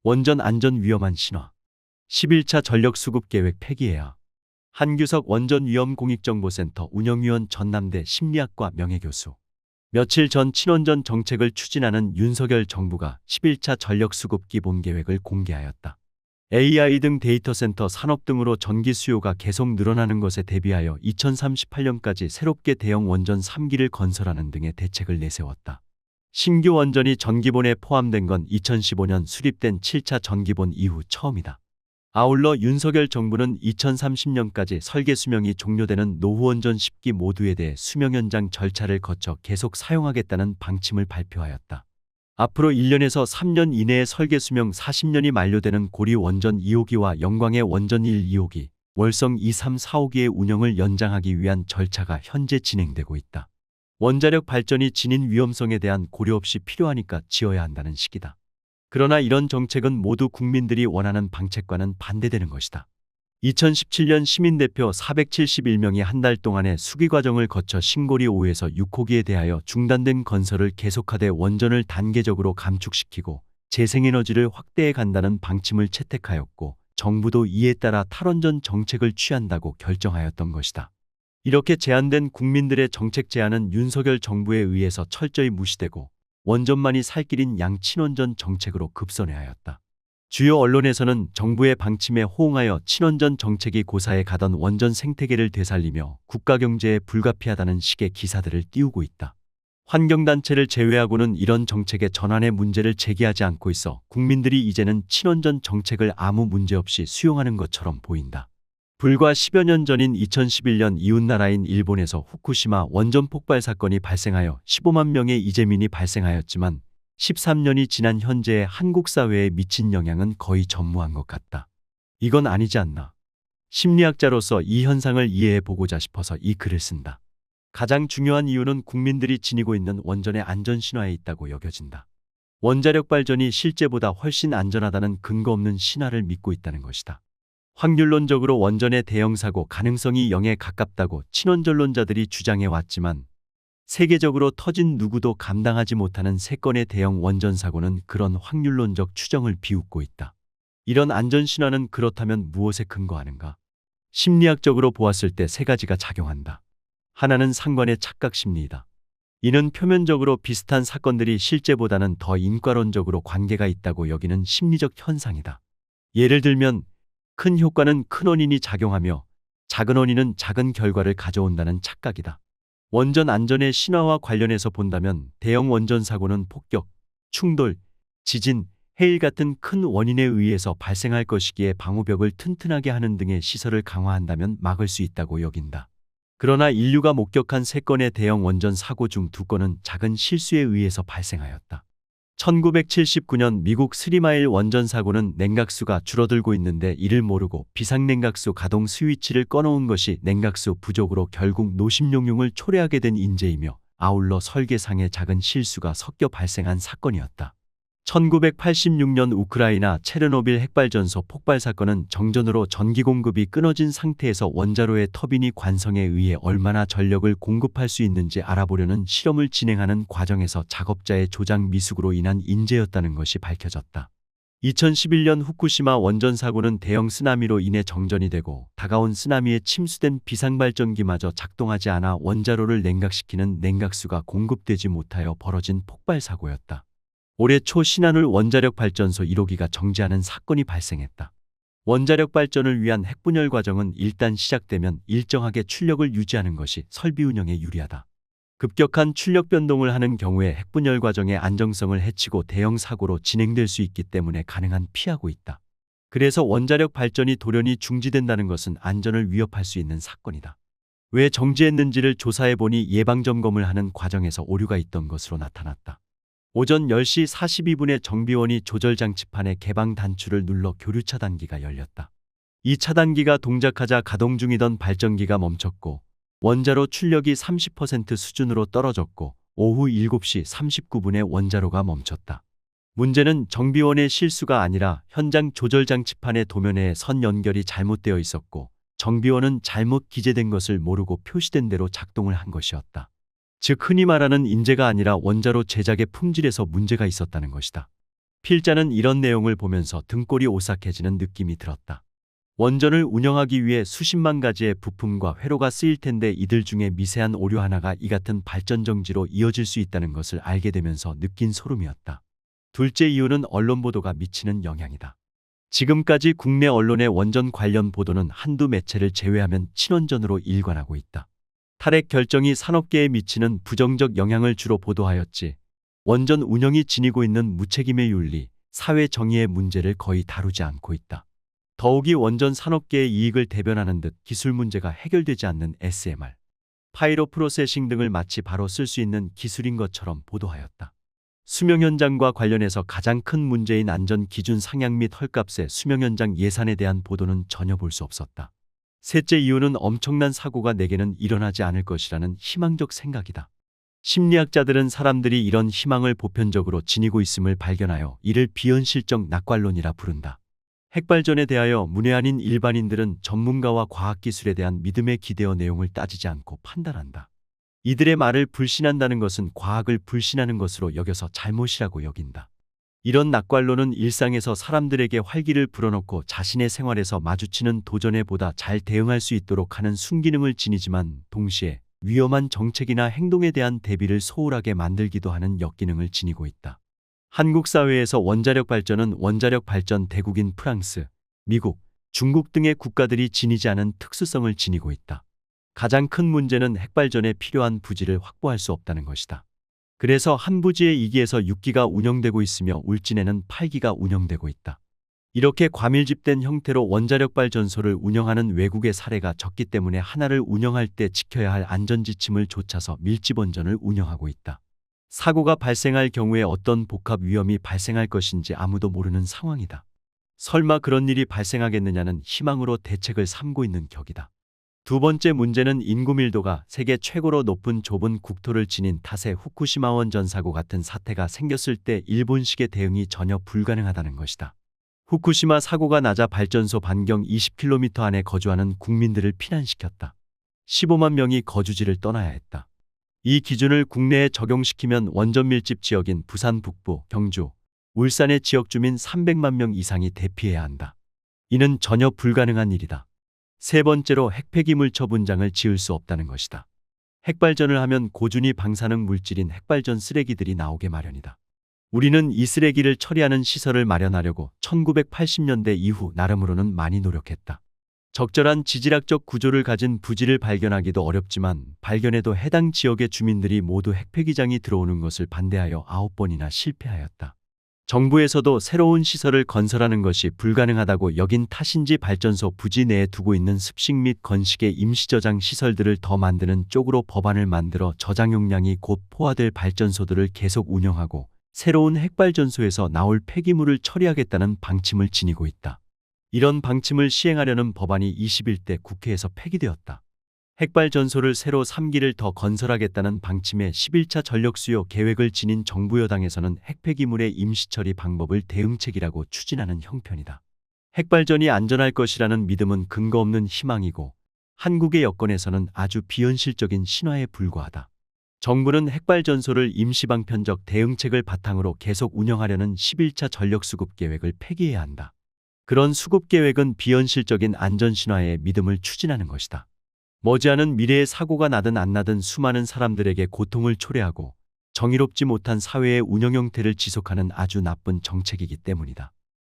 원전 안전 위험한 신화. 11차 전력수급계획 폐기해야. 한규석 원전위험공익정보센터 운영위원 전남대 심리학과 명예교수. 며칠 전 친원전 정책을 추진하는 윤석열 정부가 11차 전력수급기본계획을 공개하였다. AI 등 데이터센터 산업 등으로 전기 수요가 계속 늘어나는 것에 대비하여 2038년까지 새롭게 대형 원전 3기를 건설하는 등의 대책을 내세웠다. 신규 원전이 전기본에 포함된 건 2015년 수립된 7차 전기본 이후 처음이다. 아울러 윤석열 정부는 2030년까지 설계 수명이 종료되는 노후원전 10기 모두에 대해 수명 연장 절차를 거쳐 계속 사용하겠다는 방침을 발표하였다. 앞으로 1년에서 3년 이내에 설계 수명 40년이 만료되는 고리 원전 2호기와 영광의 원전 1, 2호기, 월성 2, 3, 4호기의 운영을 연장하기 위한 절차가 현재 진행되고 있다. 원자력 발전이 지닌 위험성에 대한 고려 없이 필요하니까 지어야 한다는 식이다. 그러나 이런 정책은 모두 국민들이 원하는 방책과는 반대되는 것이다. 2017년 시민대표 471명이 한 달 동안의 수기 과정을 거쳐 신고리 5에서 6호기에 대하여 중단된 건설을 계속하되 원전을 단계적으로 감축시키고 재생에너지를 확대해 간다는 방침을 채택하였고 정부도 이에 따라 탈원전 정책을 취한다고 결정하였던 것이다. 이렇게 제안된 국민들의 정책 제안은 윤석열 정부에 의해서 철저히 무시되고 원전만이 살 길인 양친원전 정책으로 급선회하였다. 주요 언론에서는 정부의 방침에 호응하여 친원전 정책이 고사해 가던 원전 생태계를 되살리며 국가경제에 불가피하다는 식의 기사들을 띄우고 있다. 환경단체를 제외하고는 이런 정책의 전환의 문제를 제기하지 않고 있어 국민들이 이제는 친원전 정책을 아무 문제 없이 수용하는 것처럼 보인다. 불과 10여 년 전인 2011년 이웃나라인 일본에서 후쿠시마 원전 폭발 사건이 발생하여 15만 명의 이재민이 발생하였지만 13년이 지난 현재의 한국 사회에 미친 영향은 거의 전무한 것 같다. 이건 아니지 않나. 심리학자로서 이 현상을 이해해 보고자 싶어서 이 글을 쓴다. 가장 중요한 이유는 국민들이 지니고 있는 원전의 안전 신화에 있다고 여겨진다. 원자력 발전이 실제보다 훨씬 안전하다는 근거 없는 신화를 믿고 있다는 것이다. 확률론적으로 원전의 대형 사고 가능성이 0에 가깝다고 친원전론자들이 주장해 왔지만 세계적으로 터진 누구도 감당하지 못하는 3건의 대형 원전 사고는 그런 확률론적 추정을 비웃고 있다. 이런 안전신화는 그렇다면 무엇에 근거하는가? 심리학적으로 보았을 때 3가지가 작용한다. 하나는 상관의 착각 심리이다. 이는 표면적으로 비슷한 사건들이 실제보다는 더 인과론적으로 관계가 있다고 여기는 심리적 현상이다. 예를 들면 큰 효과는 큰 원인이 작용하며 작은 원인은 작은 결과를 가져온다는 착각이다. 원전 안전의 신화와 관련해서 본다면 대형 원전 사고는 폭격, 충돌, 지진, 해일 같은 큰 원인에 의해서 발생할 것이기에 방호벽을 튼튼하게 하는 등의 시설을 강화한다면 막을 수 있다고 여긴다. 그러나 인류가 목격한 3건의 대형 원전 사고 중 2건은 작은 실수에 의해서 발생하였다. 1979년 미국 스리마일 원전 사고는 냉각수가 줄어들고 있는데 이를 모르고 비상냉각수 가동 스위치를 꺼놓은 것이 냉각수 부족으로 결국 노심용융을 초래하게 된 인재이며 아울러 설계상의 작은 실수가 섞여 발생한 사건이었다. 1986년 우크라이나 체르노빌 핵발전소 폭발 사건은 정전으로 전기 공급이 끊어진 상태에서 원자로의 터빈이 관성에 의해 얼마나 전력을 공급할 수 있는지 알아보려는 실험을 진행하는 과정에서 작업자의 조작 미숙으로 인한 인재였다는 것이 밝혀졌다. 2011년 후쿠시마 원전 사고는 대형 쓰나미로 인해 정전이 되고 다가온 쓰나미에 침수된 비상발전기마저 작동하지 않아 원자로를 냉각시키는 냉각수가 공급되지 못하여 벌어진 폭발 사고였다. 올해 초 신한울 원자력 발전소 1호기가 정지하는 사건이 발생했다. 원자력 발전을 위한 핵분열 과정은 일단 시작되면 일정하게 출력을 유지하는 것이 설비 운영에 유리하다. 급격한 출력 변동을 하는 경우에 핵분열 과정의 안정성을 해치고 대형 사고로 진행될 수 있기 때문에 가능한 피하고 있다. 그래서 원자력 발전이 돌연히 중지된다는 것은 안전을 위협할 수 있는 사건이다. 왜 정지했는지를 조사해보니 예방점검을 하는 과정에서 오류가 있던 것으로 나타났다. 오전 10시 42분에 정비원이 조절장치판의 개방 단추를 눌러 교류 차단기가 열렸다. 이 차단기가 동작하자 가동 중이던 발전기가 멈췄고 원자로 출력이 30% 수준으로 떨어졌고 오후 7시 39분에 원자로가 멈췄다. 문제는 정비원의 실수가 아니라 현장 조절장치판의 도면에 선 연결이 잘못되어 있었고 정비원은 잘못 기재된 것을 모르고 표시된 대로 작동을 한 것이었다. 즉 흔히 말하는 인재가 아니라 원자로 제작의 품질에서 문제가 있었다는 것이다. 필자는 이런 내용을 보면서 등골이 오싹해지는 느낌이 들었다. 원전을 운영하기 위해 수십만 가지의 부품과 회로가 쓰일 텐데 이들 중에 미세한 오류 하나가 이 같은 발전 정지로 이어질 수 있다는 것을 알게 되면서 느낀 소름이었다. 둘째 이유는 언론 보도가 미치는 영향이다. 지금까지 국내 언론의 원전 관련 보도는 한두 매체를 제외하면 친원전으로 일관하고 있다. 탈핵 결정이 산업계에 미치는 부정적 영향을 주로 보도하였지, 원전 운영이 지니고 있는 무책임의 윤리, 사회 정의의 문제를 거의 다루지 않고 있다. 더욱이 원전 산업계의 이익을 대변하는 듯 기술 문제가 해결되지 않는 SMR, 파이로 프로세싱 등을 마치 바로 쓸 수 있는 기술인 것처럼 보도하였다. 수명 현장과 관련해서 가장 큰 문제인 안전 기준 상향 및 헐값의 수명 현장 예산에 대한 보도는 전혀 볼 수 없었다. 셋째 이유는 엄청난 사고가 내게는 일어나지 않을 것이라는 희망적 생각이다. 심리학자들은 사람들이 이런 희망을 보편적으로 지니고 있음을 발견하여 이를 비현실적 낙관론이라 부른다. 핵발전에 대하여 문외한인 일반인들은 전문가와 과학기술에 대한 믿음에 기대어 내용을 따지지 않고 판단한다. 이들의 말을 불신한다는 것은 과학을 불신하는 것으로 여겨서 잘못이라고 여긴다. 이런 낙관론은 일상에서 사람들에게 활기를 불어넣고 자신의 생활에서 마주치는 도전에 보다 잘 대응할 수 있도록 하는 순기능을 지니지만 동시에 위험한 정책이나 행동에 대한 대비를 소홀하게 만들기도 하는 역기능을 지니고 있다. 한국 사회에서 원자력 발전은 원자력 발전 대국인 프랑스, 미국, 중국 등의 국가들이 지니지 않은 특수성을 지니고 있다. 가장 큰 문제는 핵발전에 필요한 부지를 확보할 수 없다는 것이다. 그래서 한 부지의 2기에서 6기가 운영되고 있으며 울진에는 8기가 운영되고 있다. 이렇게 과밀집된 형태로 원자력 발전소를 운영하는 외국의 사례가 적기 때문에 하나를 운영할 때 지켜야 할 안전지침을 좇아서 밀집원전을 운영하고 있다. 사고가 발생할 경우에 어떤 복합 위험이 발생할 것인지 아무도 모르는 상황이다. 설마 그런 일이 발생하겠느냐는 희망으로 대책을 삼고 있는 격이다. 두 번째 문제는 인구 밀도가 세계 최고로 높은 좁은 국토를 지닌 탓에 후쿠시마 원전 사고 같은 사태가 생겼을 때 일본식의 대응이 전혀 불가능하다는 것이다. 후쿠시마 사고가 나자 발전소 반경 20km 안에 거주하는 국민들을 피난시켰다. 15만 명이 거주지를 떠나야 했다. 이 기준을 국내에 적용시키면 원전 밀집 지역인 부산 북부, 경주, 울산의 지역 주민 300만 명 이상이 대피해야 한다. 이는 전혀 불가능한 일이다. 세 번째로 핵폐기물 처분장을 지을 수 없다는 것이다. 핵발전을 하면 고준위 방사능 물질인 핵발전 쓰레기들이 나오게 마련이다. 우리는 이 쓰레기를 처리하는 시설을 마련하려고 1980년대 이후 나름으로는 많이 노력했다. 적절한 지질학적 구조를 가진 부지를 발견하기도 어렵지만 발견해도 해당 지역의 주민들이 모두 핵폐기장이 들어오는 것을 반대하여 9번이나 실패하였다. 정부에서도 새로운 시설을 건설하는 것이 불가능하다고 여긴 탓인지 발전소 부지 내에 두고 있는 습식 및 건식의 임시저장 시설들을 더 만드는 쪽으로 법안을 만들어 저장 용량이 곧 포화될 발전소들을 계속 운영하고 새로운 핵발전소에서 나올 폐기물을 처리하겠다는 방침을 지니고 있다. 이런 방침을 시행하려는 법안이 21대 국회에서 폐기되었다. 핵발전소를 새로 3기를 더 건설하겠다는 방침의 11차 전력수요 계획을 지닌 정부 여당에서는 핵폐기물의 임시처리 방법을 대응책이라고 추진하는 형편이다. 핵발전이 안전할 것이라는 믿음은 근거 없는 희망이고 한국의 여건에서는 아주 비현실적인 신화에 불과하다. 정부는 핵발전소를 임시방편적 대응책을 바탕으로 계속 운영하려는 11차 전력수급 계획을 폐기해야 한다. 그런 수급 계획은 비현실적인 안전신화의 믿음을 추진하는 것이다. 머지않은 미래에 사고가 나든 안 나든 수많은 사람들에게 고통을 초래하고 정의롭지 못한 사회의 운영 형태를 지속하는 아주 나쁜 정책이기 때문이다.